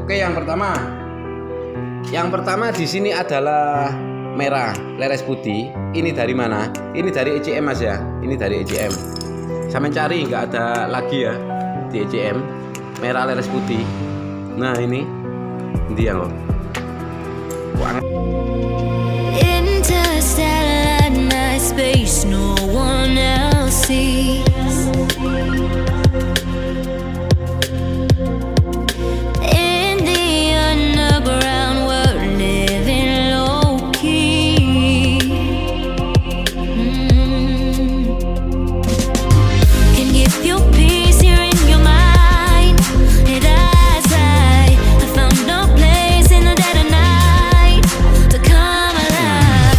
Oke, yang pertama di sini adalah merah, leres putih. Ini dari mana? Ini dari ECM Mas ya. Ini dari ECM. Saya mencari nggak ada lagi ya di ECM. Merah leres putih. Nah ini dia loh. Interstellar night space, no one else sees. In the underground, we're living low key. Can give you peace here in your mind. And as I found no place in the dead of night to come alive.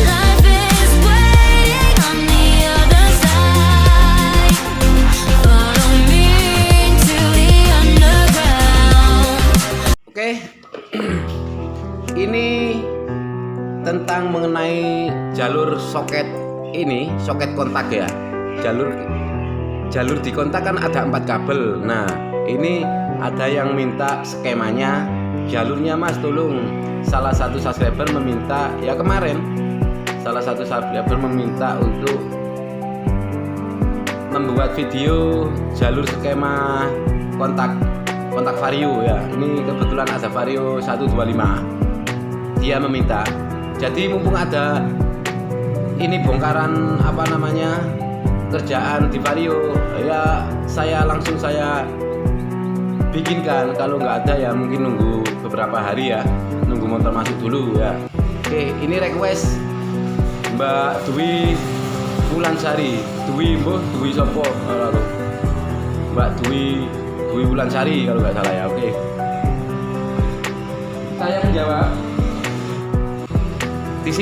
Life is waiting on the other side. Follow me to the underground. Oke. Ini tentang mengenai jalur soket ini, soket kontak ya. Jalur di kontak kan ada 4 kabel. Nah, ini ada yang minta skemanya, jalurnya Mas, tolong. Salah satu subscriber meminta, ya kemarin salah satu subscriber meminta untuk membuat video jalur skema kontak Vario ya. Ini kebetulan ada Vario 125. Dia meminta. Jadi mumpung ada ini bongkaran kerjaan di Vario, ya saya langsung bikinkan. Kalau nggak ada ya mungkin nunggu beberapa hari ya, nunggu motor masuk dulu ya. Oke, ini request Mbak Dwi Wulansari. Dwi sopo? Mbak Dwi Wulansari kalau nggak salah ya. Oke, saya menjawab di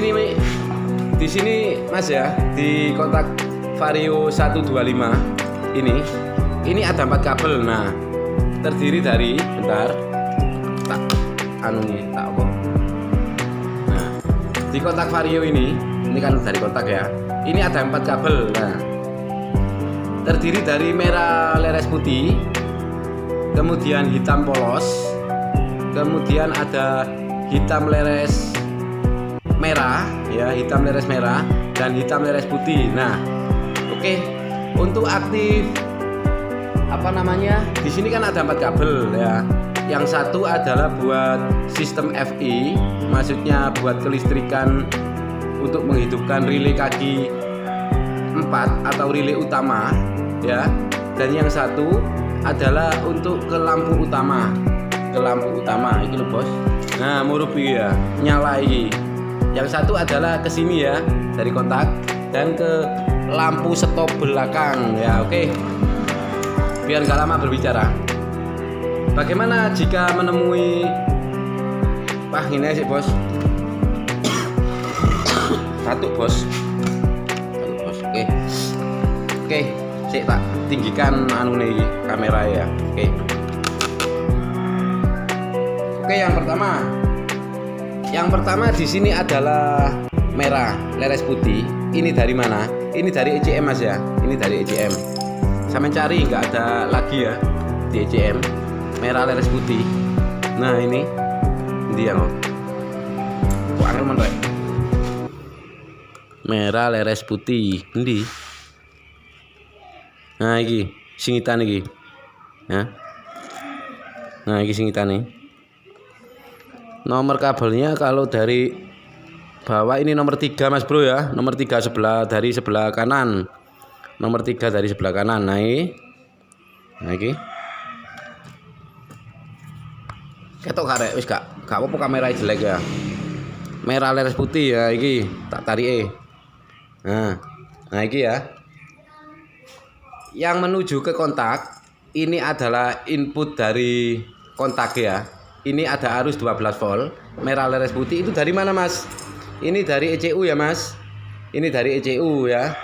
sini Mas ya, di kontak Vario 125 ini ada 4 kabel. Nah, terdiri dari Nah, di kontak Vario ini kan dari kontak ya. Ini ada 4 kabel. Nah, terdiri dari merah leres putih, kemudian hitam polos, kemudian ada hitam leres merah ya, hitam leres merah dan hitam leres putih. Nah, oke, untuk aktif di sini kan ada 4 kabel ya. Yang satu adalah buat sistem FI, maksudnya buat kelistrikan untuk menghidupkan relay kaki 4 atau relay utama ya. Dan yang satu adalah untuk ke lampu utama. Itu loh bos. Nah, murupi ya, nyala ini. Yang satu adalah ke sini ya, dari kontak, dan ke lampu stop belakang ya. Oke, biar gak lama berbicara, bagaimana jika menemui ini sih bos, batuk bos. Oke, sik tak tinggikan kamera ya. Oke, yang pertama di sini adalah merah leres putih. Ini dari mana? Ini dari ECM Mas ya. Ini dari ECM. Saya mencari nggak ada lagi ya di ECM. Merah leres putih. Nah ini dia loh. Kok angel menrek. Merah leres putih. Ini. Nah iki singitan iki. Ya. Nah iki singitan nih. Nomor kabelnya kalau dari bawah ini nomor 3 Mas Bro ya. Nomor 3 dari sebelah kanan. Nomor 3 dari sebelah kanan. Nah ini. Ketok karek wis gak apa-apa kamera jelek ya. Merah leres putih ya iki. Tak tarik. Nah iki ya. Yang menuju ke kontak ini adalah input dari kontak ya. Ini ada arus 12 volt, merah leres putih. Itu dari mana Mas? Ini dari ECU ya Mas. Ini dari ECU ya.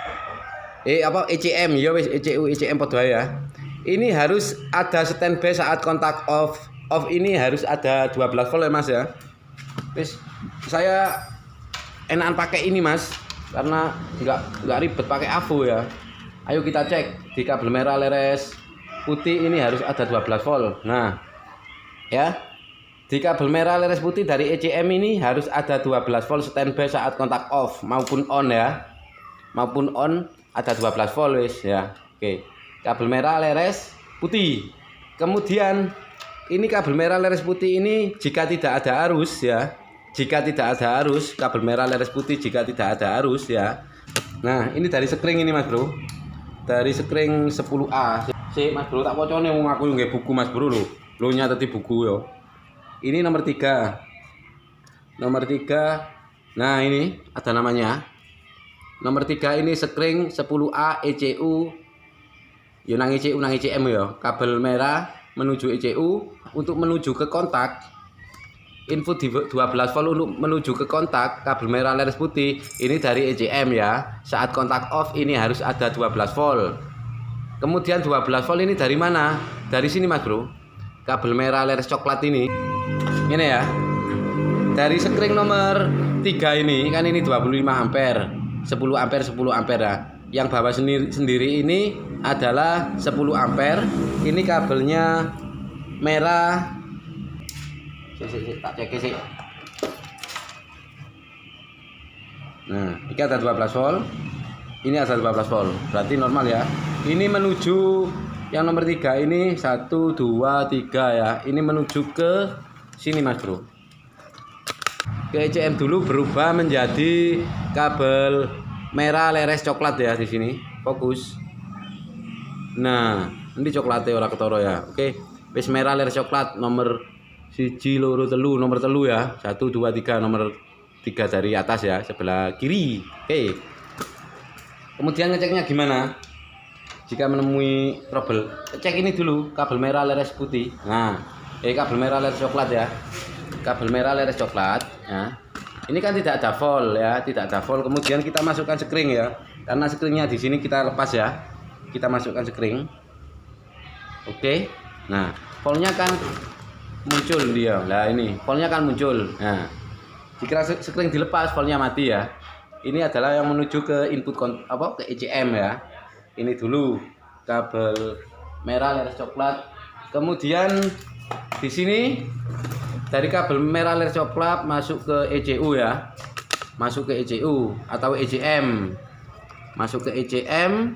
ECM ya wis, ECM podo ya. Ini harus ada standby saat kontak off ini harus ada 12 volt ya Mas ya. Wis, saya enakan pakai ini Mas, karena nggak ribet pakai AVO ya. Ayo kita cek di kabel merah leres putih ini harus ada 12 volt. Nah, Ya. Di kabel merah leres putih dari ECM ini harus ada 12 volt standby saat kontak off maupun on ya. Maupun on ada 12 volt wis ya. Oke. Kabel merah leres putih. Kemudian ini kabel merah leres putih ini jika tidak ada arus ya. Jika tidak ada arus, kabel merah leres putih jika tidak ada arus ya. Nah, ini dari sekring ini Mas Bro. Dari sekring 10A. Si Mas Bro tak pocone wong aku nggih buku Mas Bro lho. Lho nyateti buku yo. Ini nomor 3. Nomor 3. Nah, ini ada namanya. Nomor 3 ini sekring 10A ECU. Yo nang ECU nang ECM yo. Kabel merah menuju ECU untuk menuju ke kontak. Input di 12 volt untuk menuju ke kontak kabel merah leres putih ini dari ECM ya. Saat kontak off ini harus ada 12 volt. Kemudian 12 volt ini dari mana? Dari sini Mas Bro. Kabel merah leres coklat ini. Ini ya. Dari sekring nomor 3 ini kan ini 25 ampere. 10 ampere 10 ampere ya. Yang bawah sendiri ini adalah 10 ampere. Ini kabelnya merah. Tak cek sih. Nah, ini ada 12 volt. Ini ada 12 volt. Berarti normal ya. Ini menuju yang nomor 3 ini 1 2 3 ya. Ini menuju ke sini Mas Bro. Ke ECM dulu berubah menjadi kabel merah leres coklat ya di sini. Fokus. Nah, ini coklatnya ora ketara ya. Oke. Wis merah leres coklat nomor 1 2 3 nomor 3 ya. 1 2 3 nomor 3 dari atas ya, sebelah kiri. Oke. Kemudian ngeceknya gimana? Jika menemui trouble, cek ini dulu kabel merah leres putih. Nah, kabel merah leres coklat ya. Kabel merah leres coklat ya. Ini kan tidak ada volt ya, tidak ada volt. Kemudian kita masukkan sekring ya. Karena sekringnya di sini kita lepas ya. Kita masukkan sekring. Oke. Nah, voltnya kan muncul dia. Nah, ini voltnya kan muncul. Nah, jika sekring dilepas voltnya mati ya. Ini adalah yang menuju ke input ke ECM ya. Ini dulu kabel merah leres coklat. Kemudian di sini dari kabel merah leres coklat masuk ke ECU ya. Masuk ke ECU atau ECM. Masuk ke ECM.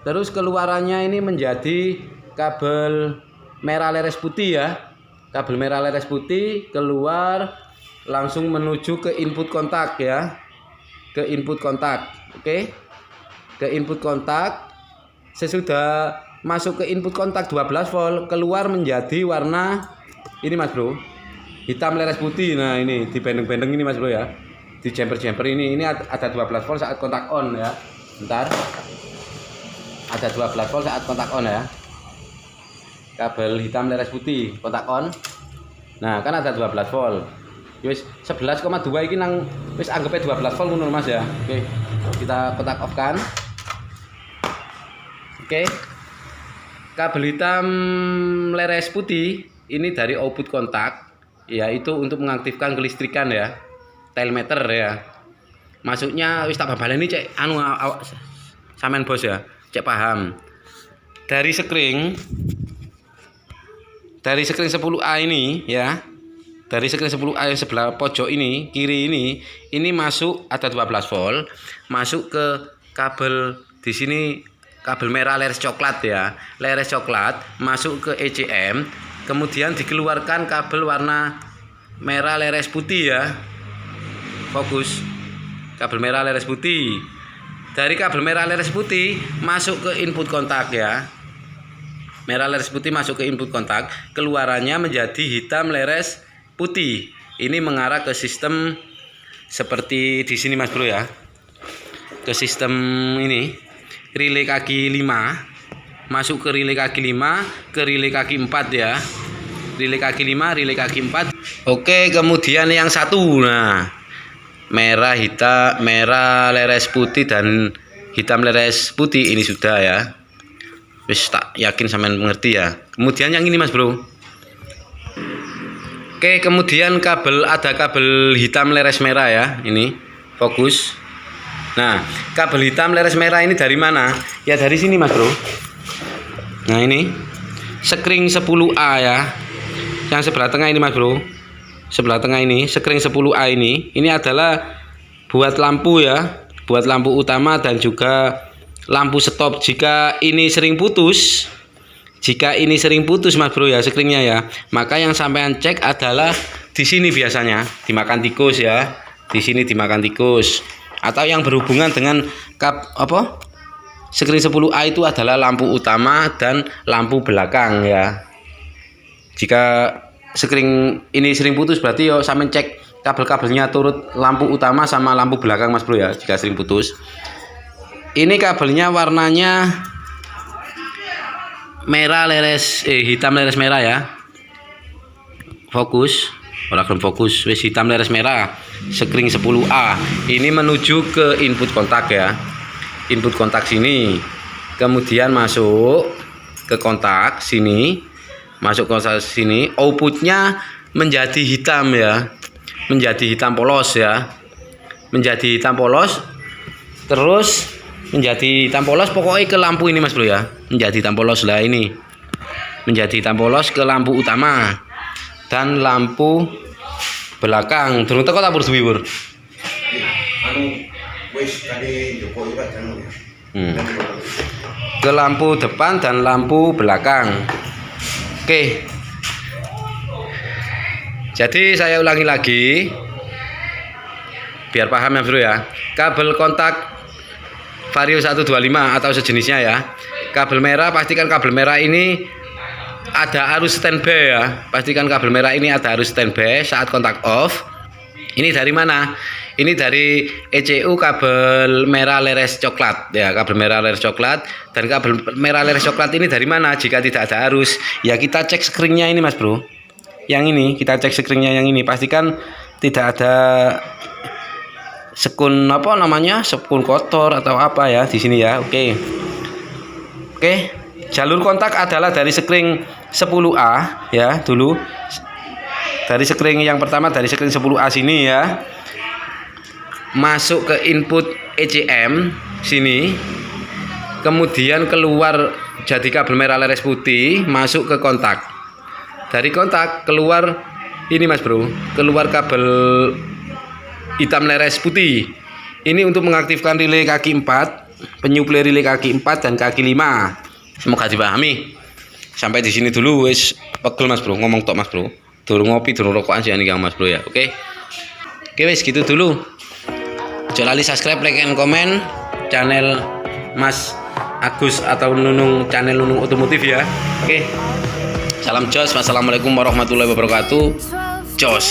Terus keluarannya ini menjadi kabel merah leres putih ya. Kabel merah leres putih keluar langsung menuju ke input kontak ya. Ke input kontak. Oke. Ke input kontak. Sesudah masuk ke input kontak 12 volt keluar menjadi warna ini Mas Bro. Hitam leres putih. Nah, ini di bendeng-bendeng ini Mas Bro ya. Di jumper-jumper ini ada 12 volt saat kontak on ya. Bentar. Ada 12 volt saat kontak on ya. Kabel hitam leres putih kontak on. Nah, kan ada 12 volt. Wis 11,2 iki nang wis anggapnya 12 volt ngono Mas ya. Oke. Kita kontak off kan. Oke. Kabel hitam leres putih ini dari output kontak yaitu untuk mengaktifkan kelistrikan ya. Telemeter ya. Masuknya wis tak babaleni cek anu sampean bos ya. Cek paham. Dari sekring 10A ini ya. Dari sekring 10A yang sebelah pojok ini, kiri ini masuk ada 12 volt, masuk ke kabel di sini kabel merah leres coklat ya. Leres coklat masuk ke ECM, kemudian dikeluarkan kabel warna merah leres putih ya. Fokus. Kabel merah leres putih. Dari kabel merah leres putih masuk ke input kontak ya. Merah leres putih masuk ke input kontak, keluarannya menjadi hitam leres putih. Ini mengarah ke sistem seperti di sini Mas Bro ya. Ke sistem ini relay kaki 5. Masuk ke relay kaki 5, ke relay kaki 4 ya. Relay kaki 5, relay kaki 4. Oke, kemudian yang satu. Nah, merah hitam, merah leres putih dan hitam leres putih ini sudah ya. Wis tak yakin sampean mengerti ya. Kemudian yang ini Mas Bro. Oke, kemudian ada kabel hitam leres merah ya, ini fokus. Nah, kabel hitam leres merah ini dari mana? Ya dari sini Mas Bro. Nah ini sekring 10A ya. yang sebelah tengah ini Mas Bro, sebelah tengah ini sekring 10A ini adalah buat lampu ya, buat lampu utama dan juga lampu stop jika ini sering putus. Jika ini sering putus Mas Bro ya sekringnya ya, maka yang sampean cek adalah di sini biasanya dimakan tikus ya. Di sini dimakan tikus. Atau yang berhubungan dengan sekring 10A itu adalah lampu utama dan lampu belakang ya. Jika sekring ini sering putus berarti yo sampean cek kabel-kabelnya turut lampu utama sama lampu belakang Mas Bro ya, jika sering putus. Ini kabelnya warnanya merah hitam leres merah ya. Fokus, ora gelem fokus, wis hitam leres merah. Sekring 10A. Ini menuju ke input kontak ya. Input kontak sini. Kemudian masuk ke kontak sini. Masuk ke kontak sini, outputnya menjadi hitam ya. Menjadi hitam polos ya. Menjadi hitam polos. Terus menjadi hitam polos pokoknya ke lampu ini Mas Bro ya. Menjadi hitam polos lah ini. Menjadi hitam polos ke lampu utama dan lampu belakang. Durung teko tak suwi Bur. Ke lampu depan dan lampu belakang. Oke. Jadi saya ulangi lagi biar paham ya Bro ya. Kabel kontak Vario 125 atau sejenisnya ya. Kabel merah, pastikan kabel merah ini ada arus standby ya. Pastikan kabel merah ini ada arus standby saat kontak off. Ini dari mana? Ini dari ECU kabel merah leres coklat ya, kabel merah leres coklat. Dan kabel merah leres coklat ini dari mana jika tidak ada arus? Ya kita cek skringnya ini Mas Bro. Yang ini kita cek skringnya yang ini, pastikan tidak ada sekun sekun kotor atau apa ya di sini ya. Oke. Jalur kontak adalah dari sekring 10A ya dulu. Dari sekring yang pertama dari sekring 10A sini ya. Masuk ke input ECM sini. Kemudian keluar jadi kabel merah leres putih, masuk ke kontak. Dari kontak keluar ini Mas Bro, keluar kabel hitam leres putih. Ini untuk mengaktifkan relay kaki 4, penyuplai relay kaki 4 dan kaki 5. Semoga dipahami. Sampai di sini dulu wis pegel Mas Bro, ngomong tok Mas Bro. Durung ngopi, durung rokokan sih Kang Mas Bro ya. Oke wis gitu dulu. Jangan lali subscribe, like, and comment channel Mas Agus atau Nunung, channel Nunung Otomotif ya. Oke. Salam jos. Wassalamualaikum warahmatullahi wabarakatuh. Jos.